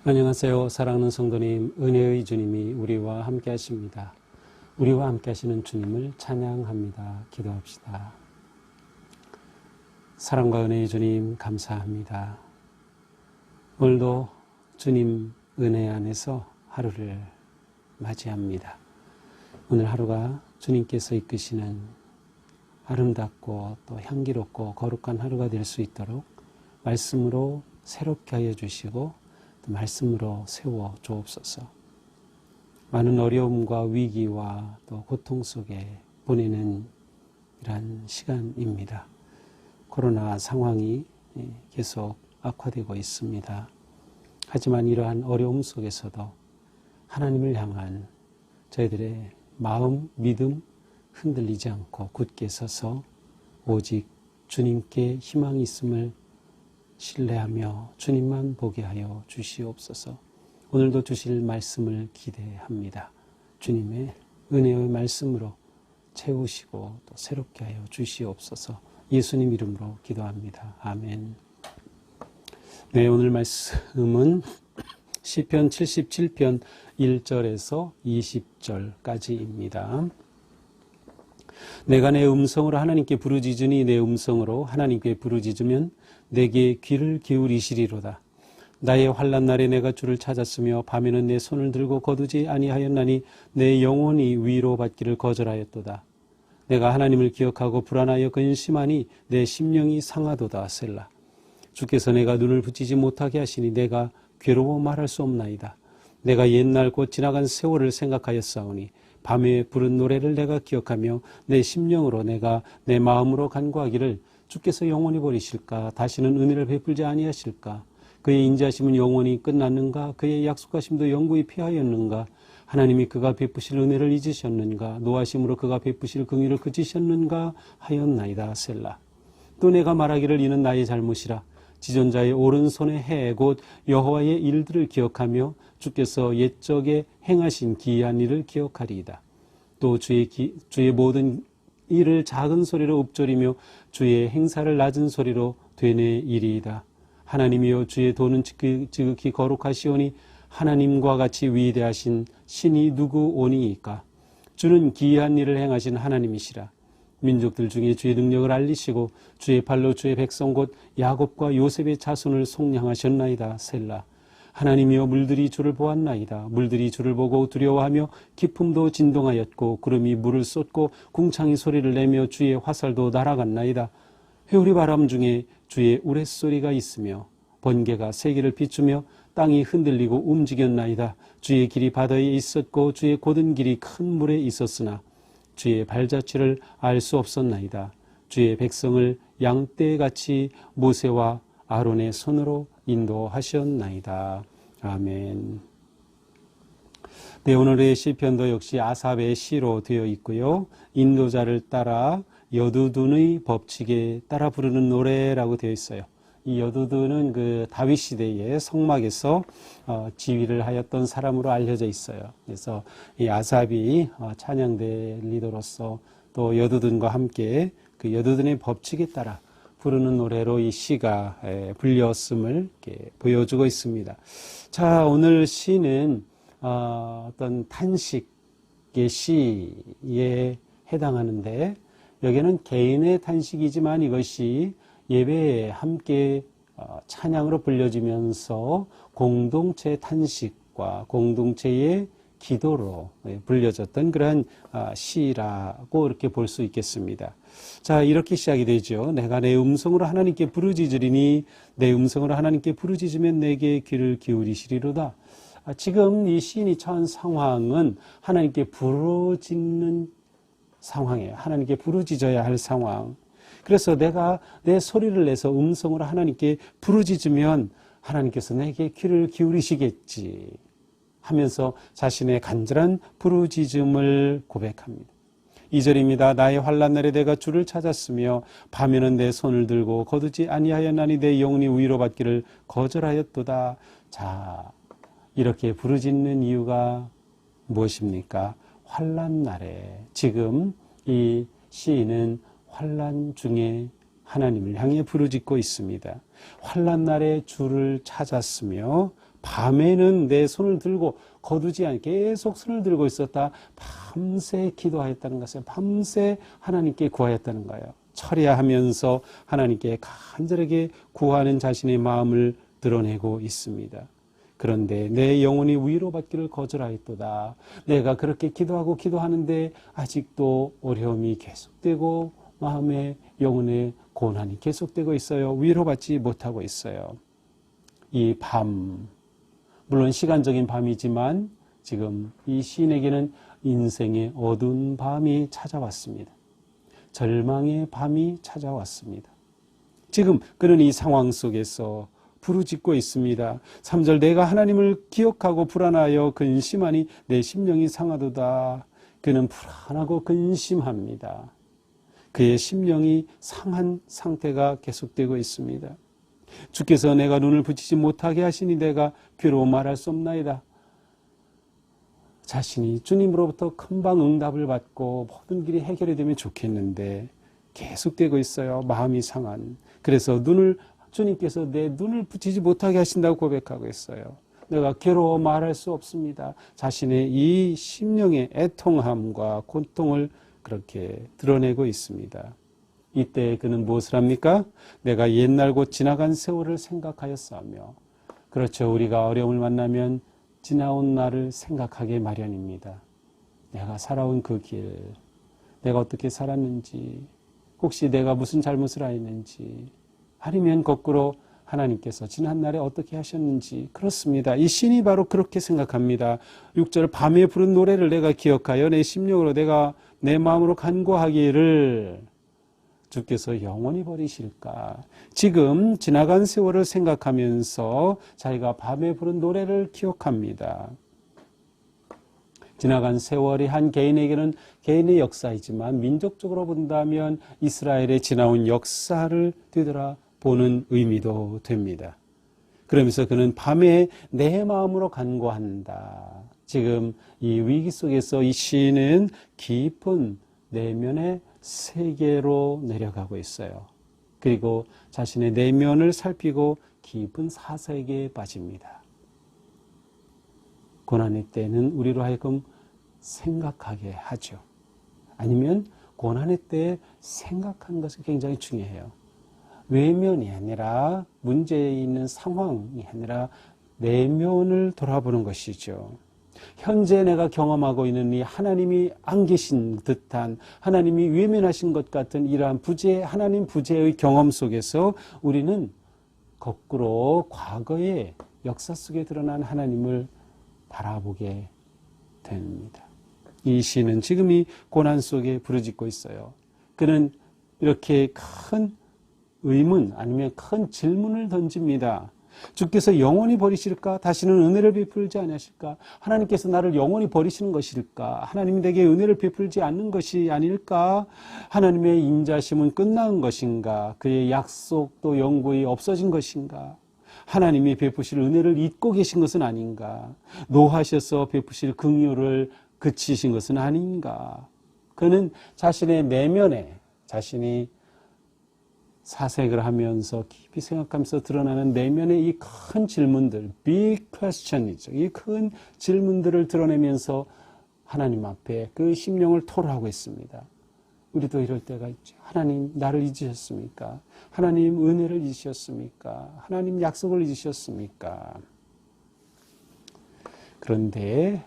안녕하세요. 사랑하는 성도님, 은혜의 주님이 우리와 함께 하십니다. 우리와 함께 하시는 주님을 찬양합니다. 기도합시다. 사랑과 은혜의 주님 감사합니다. 오늘도 주님 은혜 안에서 하루를 맞이합니다. 오늘 하루가 주님께서 이끄시는 아름답고 또 향기롭고 거룩한 하루가 될 수 있도록 말씀으로 새롭게 하여 주시고 또 말씀으로 세워 주옵소서. 많은 어려움과 위기와 또 고통 속에 보내는 이러한 시간입니다. 코로나 상황이 계속 악화되고 있습니다. 하지만 이러한 어려움 속에서도 하나님을 향한 저희들의 마음, 믿음 흔들리지 않고 굳게 서서 오직 주님께 희망이 있음을 신뢰하며 주님만 보게 하여 주시옵소서. 오늘도 주실 말씀을 기대합니다. 주님의 은혜의 말씀으로 채우시고 또 새롭게 하여 주시옵소서. 예수님 이름으로 기도합니다. 아멘. 네, 오늘 말씀은 시편 77편 1절에서 20절까지입니다. 내가 내 음성으로 하나님께 부르짖으니 내 음성으로 하나님께 부르짖으면 내게 귀를 기울이시리로다. 나의 환난 날에 내가 주를 찾았으며 밤에는 내 손을 들고 거두지 아니하였나니 내 영혼이 위로받기를 거절하였도다. 내가 하나님을 기억하고 불안하여 근심하니 내 심령이 상하도다. 셀라. 주께서 내가 눈을 붙이지 못하게 하시니 내가 괴로워 말할 수 없나이다. 내가 옛날 곧 지나간 세월을 생각하였사오니 밤에 부른 노래를 내가 기억하며 내 심령으로 내가 내 마음으로 간구하기를 주께서 영원히 버리실까? 다시는 은혜를 베풀지 아니하실까? 그의 인자하심은 영원히 끝났는가? 그의 약속하심도 영구히 피하였는가? 하나님이 그가 베푸실 은혜를 잊으셨는가? 노하심으로 그가 베푸실 긍휼을 그치셨는가? 하였나이다. 셀라. 또 내가 말하기를 이는 나의 잘못이라. 지존자의 오른손의 해 곧 여호와의 일들을 기억하며 주께서 옛적에 행하신 기이한 일을 기억하리이다. 또 주의 모든 일을 작은 소리로 읊조리며 주의 행사를 낮은 소리로 되뇌이리이다. 하나님이여 주의 도는 지극히 거룩하시오니 하나님과 같이 위대하신 신이 누구 오니이까. 주는 기이한 일을 행하신 하나님이시라. 민족들 중에 주의 능력을 알리시고 주의 발로 주의 백성 곧 야곱과 요셉의 자손을 속량하셨나이다. 셀라. 하나님이여 물들이 주를 보았나이다. 물들이 주를 보고 두려워하며 깊음도 진동하였고 구름이 물을 쏟고 궁창이 소리를 내며 주의 화살도 날아갔나이다. 회오리 바람 중에 주의 우레소리가 있으며 번개가 세계를 비추며 땅이 흔들리고 움직였나이다. 주의 길이 바다에 있었고 주의 곧은 길이 큰 물에 있었으나 주의 발자취를 알 수 없었나이다. 주의 백성을 양떼같이 모세와 아론의 손으로 인도하셨나이다. 아멘. 네, 오늘의 시편도 역시 아삽의 시로 되어 있고요. 인도자를 따라 여두둔의 법칙에 따라 부르는 노래라고 되어 있어요. 이 여두둔은 그 다윗 시대의 성막에서 지휘를 하였던 사람으로 알려져 있어요. 그래서 이 아삽이 찬양대 리더로서 또 여두둔과 함께 그 여두둔의 법칙에 따라 부르는 노래로 이 시가 불렸음을 이렇게 보여주고 있습니다. 자, 오늘 시는 어떤 탄식의 시에 해당하는데 여기는 개인의 탄식이지만 이것이 예배에 함께 찬양으로 불려지면서 공동체 탄식과 공동체의 기도로 불려졌던 그런 시라고 이렇게 볼 수 있겠습니다. 자, 이렇게 시작이 되죠. 내가 내 음성으로 하나님께 부르짖으리니 내 음성으로 하나님께 부르짖으면 내게 귀를 기울이시리로다. 지금 이 시인이 처한 상황은 하나님께 부르짖는 상황이에요. 하나님께 부르짖어야 할 상황. 그래서 내가 내 소리를 내서 음성으로 하나님께 부르짖으면 하나님께서 내게 귀를 기울이시겠지 하면서 자신의 간절한 부르짖음을 고백합니다. 2절입니다. 나의 환난 날에 내가 주를 찾았으며 밤에는 내 손을 들고 거두지 아니하였나니 내 영혼이 위로받기를 거절하였도다. 자, 이렇게 부르짖는 이유가 무엇입니까? 환난 날에 지금 이 시인은 환난 중에 하나님을 향해 부르짖고 있습니다. 환난 날에 주를 찾았으며 밤에는 내 손을 들고 거두지 않게 계속 손을 들고 있었다. 밤새 기도하였다는 것을 밤새 하나님께 구하였다는 거예요. 철야하면서 하나님께 간절하게 구하는 자신의 마음을 드러내고 있습니다. 그런데 내 영혼이 위로받기를 거절하였도다. 내가 그렇게 기도하고 기도하는데 아직도 어려움이 계속되고 마음의 영혼의 고난이 계속되고 있어요. 위로받지 못하고 있어요. 이 밤, 물론 시간적인 밤이지만 지금 이 시인에게는 인생의 어두운 밤이 찾아왔습니다. 절망의 밤이 찾아왔습니다. 지금 그는 이 상황 속에서 부르짖고 있습니다. 3절 내가 하나님을 기억하고 불안하여 근심하니 내 심령이 상하도다. 그는 불안하고 근심합니다. 그의 심령이 상한 상태가 계속되고 있습니다. 주께서 내가 눈을 붙이지 못하게 하시니 내가 귀로 말할 수 없나이다. 자신이 주님으로부터 금방 응답을 받고 모든 길이 해결이 되면 좋겠는데 계속되고 있어요. 마음이 상한. 그래서 주님께서 내 눈을 붙이지 못하게 하신다고 고백하고 있어요. 내가 괴로워 말할 수 없습니다. 자신의 이 심령의 애통함과 고통을 그렇게 드러내고 있습니다. 이때 그는 무엇을 합니까? 내가 옛날 곧 지나간 세월을 생각하였사오며. 그렇죠. 우리가 어려움을 만나면 지나온 날을 생각하게 마련입니다. 내가 살아온 그 길, 내가 어떻게 살았는지, 혹시 내가 무슨 잘못을 하였는지, 아니면 거꾸로 하나님께서 지난날에 어떻게 하셨는지. 그렇습니다. 이 시인이 바로 그렇게 생각합니다. 6절 밤에 부른 노래를 내가 기억하여 내 심령으로 내가 내 마음으로 간구하기를 주께서 영원히 버리실까. 지금 지나간 세월을 생각하면서 자기가 밤에 부른 노래를 기억합니다. 지나간 세월이 한 개인에게는 개인의 역사이지만 민족적으로 본다면 이스라엘의 지나온 역사를 되돌아보는 의미도 됩니다. 그러면서 그는 밤에 내 마음으로 간구한다. 지금 이 위기 속에서 이 시인은 깊은 내면의 세계로 내려가고 있어요. 그리고 자신의 내면을 살피고 깊은 사색에 빠집니다. 고난의 때는 우리로 하여금 생각하게 하죠. 아니면 고난의 때에 생각하는 것이 굉장히 중요해요. 외면이 아니라 문제에 있는 상황이 아니라 내면을 돌아보는 것이죠. 현재 내가 경험하고 있는 이 하나님이 안 계신 듯한, 하나님이 외면하신 것 같은 이러한 하나님 부재의 경험 속에서 우리는 거꾸로 과거의 역사 속에 드러난 하나님을 바라보게 됩니다. 이 시는 지금 이 고난 속에 부르짖고 있어요. 그는 이렇게 큰 의문 아니면 큰 질문을 던집니다. 주께서 영원히 버리실까? 다시는 은혜를 베풀지 않으실까? 하나님께서 나를 영원히 버리시는 것일까? 하나님이 내게 은혜를 베풀지 않는 것이 아닐까? 하나님의 인자심은 끝난 것인가? 그의 약속도 영구히 없어진 것인가? 하나님이 베푸실 은혜를 잊고 계신 것은 아닌가? 노하셔서 베푸실 긍휼을 그치신 것은 아닌가? 그는 자신의 내면에 자신이 사색을 하면서 깊이 생각하면서 드러나는 내면의 이 큰 질문들, big question이죠. 이 큰 질문들을 드러내면서 하나님 앞에 그 심령을 토로하고 있습니다. 우리도 이럴 때가 있죠. 하나님, 나를 잊으셨습니까? 하나님, 은혜를 잊으셨습니까? 하나님, 약속을 잊으셨습니까? 그런데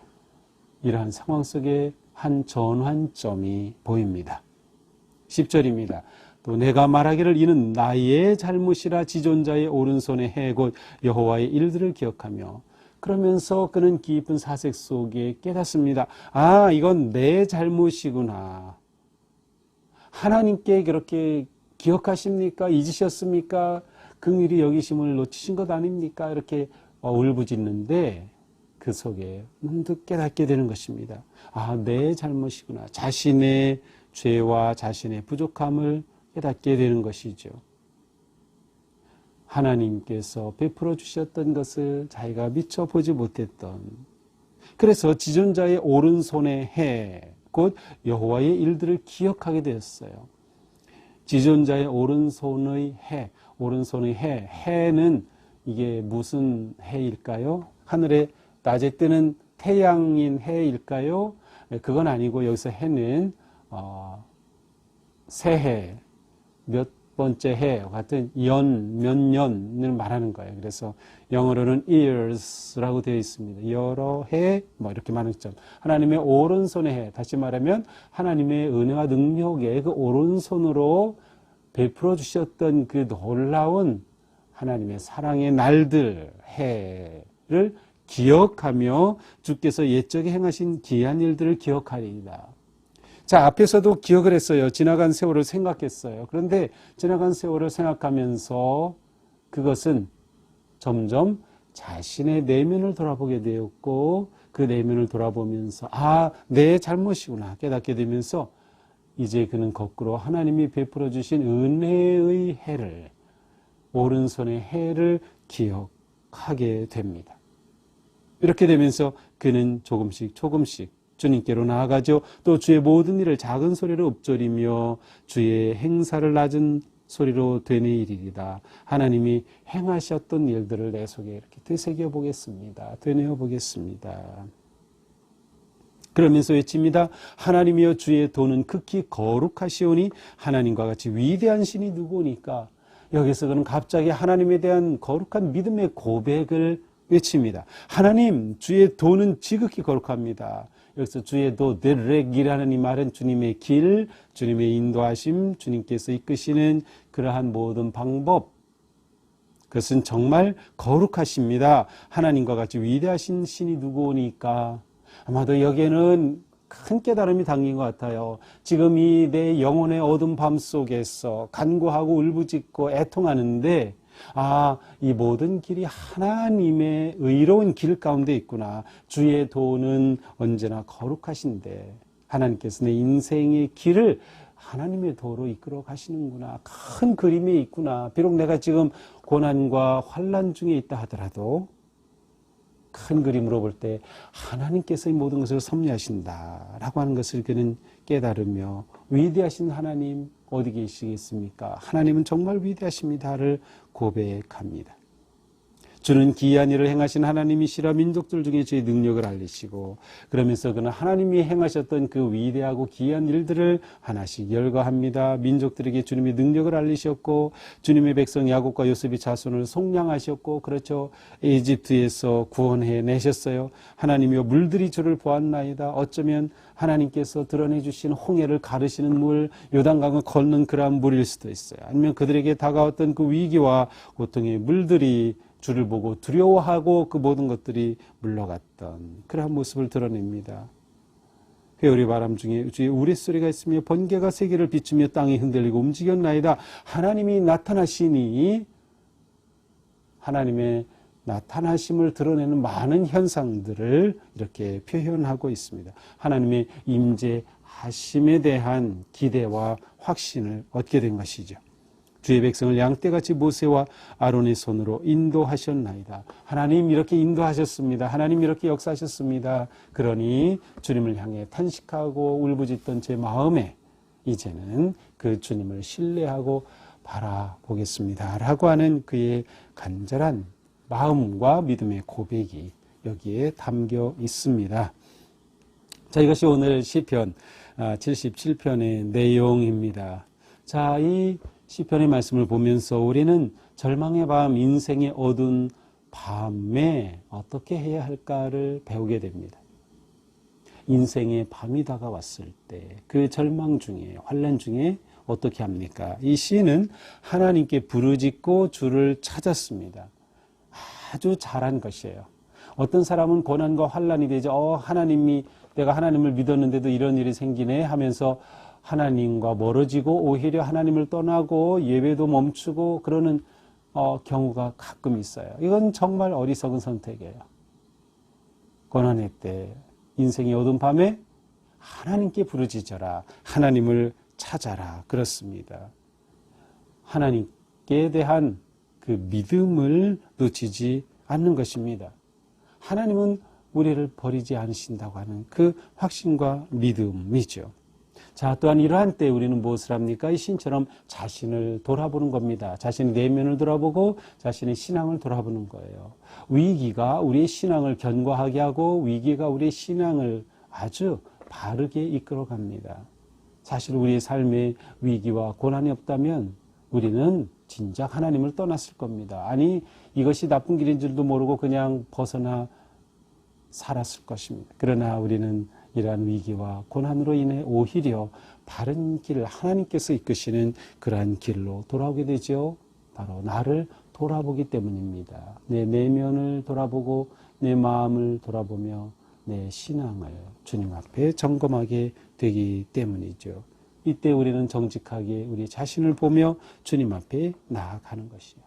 이러한 상황 속에 한 전환점이 보입니다. 10절입니다. 또 내가 말하기를 이는 나의 잘못이라 지존자의 오른손에 해 곧 여호와의 일들을 기억하며. 그러면서 그는 깊은 사색 속에 깨닫습니다. 아, 이건 내 잘못이구나. 하나님께 그렇게 기억하십니까? 잊으셨습니까? 긍휼히 여기심을 놓치신 것 아닙니까? 이렇게 울부짖는데 그 속에 문득 깨닫게 되는 것입니다. 아, 내 잘못이구나. 자신의 죄와 자신의 부족함을 깨닫게 되는 것이죠. 하나님께서 베풀어 주셨던 것을 자기가 미처 보지 못했던, 그래서 지존자의 오른손의 해, 곧 여호와의 일들을 기억하게 되었어요. 지존자의 오른손의 해, 해는 이게 무슨 해일까요? 하늘에 낮에 뜨는 태양인 해일까요? 그건 아니고 여기서 해는 새해, 몇 번째 해 같은 몇 년을 말하는 거예요. 그래서 영어로는 years라고 되어 있습니다. 여러 해, 이렇게 말하는 점. 하나님의 오른손의 해, 다시 말하면 하나님의 은혜와 능력에 그 오른손으로 베풀어 주셨던 그 놀라운 하나님의 사랑의 날들, 해를 기억하며 주께서 옛적에 행하신 기이한 일들을 기억하리이다. 자, 앞에서도 기억을 했어요. 지나간 세월을 생각했어요. 그런데 지나간 세월을 생각하면서 그것은 점점 자신의 내면을 돌아보게 되었고 그 내면을 돌아보면서 내 잘못이구나 깨닫게 되면서 이제 그는 거꾸로 하나님이 베풀어 주신 은혜의 해를, 오른손의 해를 기억하게 됩니다. 이렇게 되면서 그는 조금씩 주님께로 나아가죠. 또 주의 모든 일을 작은 소리로 읊조리며 주의 행사를 낮은 소리로 되뇌이리이다. 하나님이 행하셨던 일들을 내 속에 이렇게 되새겨 보겠습니다. 되뇌어 보겠습니다. 그러면서 외칩니다. 하나님이여 주의 도는 극히 거룩하시오니 하나님과 같이 위대한 신이 누구니까. 여기서 그는 갑자기 하나님에 대한 거룩한 믿음의 고백을 외칩니다. 하나님, 주의 도는 지극히 거룩합니다. 여기서 주의 도, 데렉이라는 이 말은 주님의 길, 주님의 인도하심, 주님께서 이끄시는 그러한 모든 방법, 그것은 정말 거룩하십니다. 하나님과 같이 위대하신 신이 누구니까. 아마도 여기에는 큰 깨달음이 담긴 것 같아요. 지금 이 내 영혼의 어두운 밤 속에서 간구하고 울부짖고 애통하는데 이 모든 길이 하나님의 의로운 길 가운데 있구나. 주의 도는 언제나 거룩하신데 하나님께서 내 인생의 길을 하나님의 도로 이끌어 가시는구나. 큰 그림이 있구나. 비록 내가 지금 고난과 환난 중에 있다 하더라도 큰 그림으로 볼 때 하나님께서 이 모든 것을 섭리하신다라고 하는 것을 그는 깨달으며 위대하신 하나님 어디 계시겠습니까? 하나님은 정말 위대하십니다를 고백합니다. 주는 기이한 일을 행하신 하나님이시라 민족들 중에 주의 능력을 알리시고 그러면서 그는 하나님이 행하셨던 그 위대하고 기이한 일들을 하나씩 열거합니다. 민족들에게 주님의 능력을 알리셨고 주님의 백성 야곱과 요셉의 자손을 속량하셨고 그렇죠. 이집트에서 구원해 내셨어요. 하나님이여 물들이 주를 보았나이다. 어쩌면 하나님께서 드러내 주신 홍해를 가르시는 물, 요단강을 걷는 그러한 물일 수도 있어요. 아니면 그들에게 다가왔던 그 위기와 고통의 물들이 주를 보고 두려워하고 그 모든 것들이 물러갔던 그러한 모습을 드러냅니다. 회오리 바람 중에 주의 우레소리가 있으며 번개가 세계를 비추며 땅이 흔들리고 움직였나이다. 하나님이 나타나시니 하나님의 나타나심을 드러내는 많은 현상들을 이렇게 표현하고 있습니다. 하나님의 임재하심에 대한 기대와 확신을 얻게 된 것이죠. 주의 백성을 양떼같이 모세와 아론의 손으로 인도하셨나이다. 하나님 이렇게 인도하셨습니다. 하나님 이렇게 역사하셨습니다. 그러니 주님을 향해 탄식하고 울부짖던 제 마음에 이제는 그 주님을 신뢰하고 바라보겠습니다. 라고 하는 그의 간절한 마음과 믿음의 고백이 여기에 담겨 있습니다. 자, 이것이 오늘 시편 77편의 내용입니다. 자, 이 시편의 말씀을 보면서 우리는 절망의 밤, 인생의 어두운 밤에 어떻게 해야 할까를 배우게 됩니다. 인생의 밤이 다가왔을 때 그 절망 중에, 환난 중에 어떻게 합니까? 이 시인은 하나님께 부르짖고 주를 찾았습니다. 아주 잘한 것이에요. 어떤 사람은 고난과 환난이 되죠. 내가 하나님을 믿었는데도 이런 일이 생기네 하면서 하나님과 멀어지고 오히려 하나님을 떠나고 예배도 멈추고 그러는 경우가 가끔 있어요. 이건 정말 어리석은 선택이에요. 고난의 때, 인생의 어두운 밤에 하나님께 부르짖어라. 하나님을 찾아라. 그렇습니다. 하나님께 대한 그 믿음을 놓치지 않는 것입니다. 하나님은 우리를 버리지 않으신다고 하는 그 확신과 믿음이죠. 자, 또한 이러한 때 우리는 무엇을 합니까? 이 시인처럼 자신을 돌아보는 겁니다. 자신의 내면을 돌아보고 자신의 신앙을 돌아보는 거예요. 위기가 우리의 신앙을 견고하게 하고 위기가 우리의 신앙을 아주 바르게 이끌어갑니다. 사실 우리의 삶에 위기와 고난이 없다면 우리는 진작 하나님을 떠났을 겁니다. 아니, 이것이 나쁜 길인 줄도 모르고 그냥 벗어나 살았을 것입니다. 그러나 우리는 이러한 위기와 고난으로 인해 오히려 바른 길을 하나님께서 이끄시는 그러한 길로 돌아오게 되죠. 바로 나를 돌아보기 때문입니다. 내 내면을 돌아보고 내 마음을 돌아보며 내 신앙을 주님 앞에 점검하게 되기 때문이죠. 이때 우리는 정직하게 우리 자신을 보며 주님 앞에 나아가는 것이요.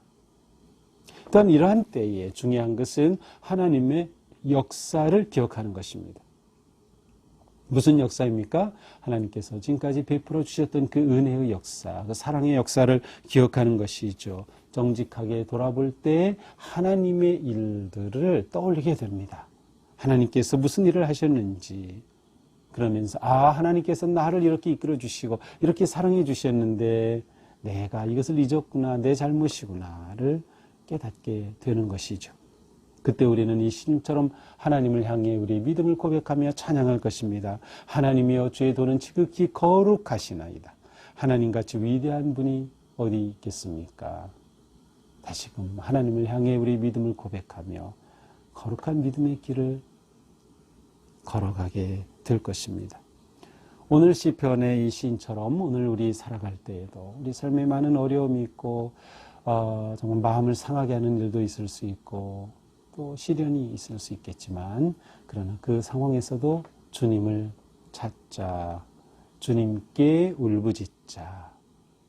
또한 이러한 때에 중요한 것은 하나님의 역사를 기억하는 것입니다. 무슨 역사입니까? 하나님께서 지금까지 베풀어 주셨던 그 은혜의 역사, 그 사랑의 역사를 기억하는 것이죠. 정직하게 돌아볼 때 하나님의 일들을 떠올리게 됩니다. 하나님께서 무슨 일을 하셨는지 그러면서 하나님께서 나를 이렇게 이끌어 주시고 이렇게 사랑해 주셨는데 내가 이것을 잊었구나, 내 잘못이구나를 깨닫게 되는 것이죠. 그때 우리는 이 시인처럼 하나님을 향해 우리의 믿음을 고백하며 찬양할 것입니다. 하나님이여 주의 도는 지극히 거룩하시나이다. 하나님같이 위대한 분이 어디 있겠습니까? 다시금 하나님을 향해 우리의 믿음을 고백하며 거룩한 믿음의 길을 걸어가게 될 것입니다. 오늘 시편의 이 시인처럼 오늘 우리 살아갈 때에도 우리 삶에 많은 어려움이 있고 정말 마음을 상하게 하는 일도 있을 수 있고 또 시련이 있을 수 있겠지만 그러나 그 상황에서도 주님을 찾자, 주님께 울부짖자,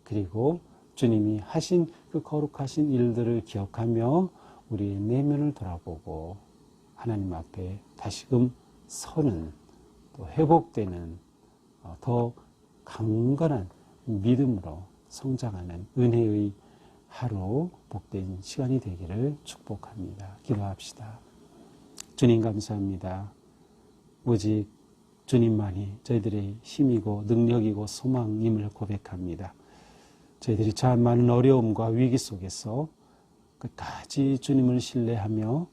그리고 주님이 하신 그 거룩하신 일들을 기억하며 우리의 내면을 돌아보고 하나님 앞에 다시금 서는 또 회복되는 더 강건한 믿음으로 성장하는 은혜의 하루 복된 시간이 되기를 축복합니다. 기도합시다. 주님 감사합니다. 오직 주님만이 저희들의 힘이고 능력이고 소망임을 고백합니다. 저희들이 참 많은 어려움과 위기 속에서 끝까지 주님을 신뢰하며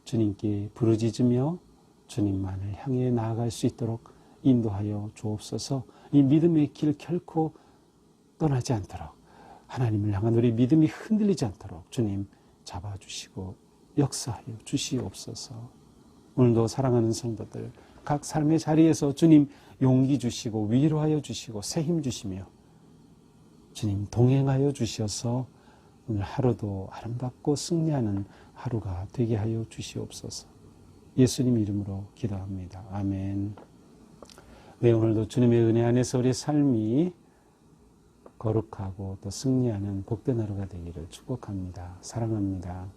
주님께 부르짖으며 주님만을 향해 나아갈 수 있도록 인도하여 주옵소서. 이 믿음의 길 결코 떠나지 않도록 하나님을 향한 우리 믿음이 흔들리지 않도록 주님 잡아주시고 역사하여 주시옵소서. 오늘도 사랑하는 성도들 각 삶의 자리에서 주님 용기 주시고 위로하여 주시고 새 힘 주시며 주님 동행하여 주셔서 오늘 하루도 아름답고 승리하는 하루가 되게 하여 주시옵소서. 예수님 이름으로 기도합니다. 아멘. 네, 오늘도 주님의 은혜 안에서 우리의 삶이 거룩하고 또 승리하는 복된 하루가 되기를 축복합니다. 사랑합니다.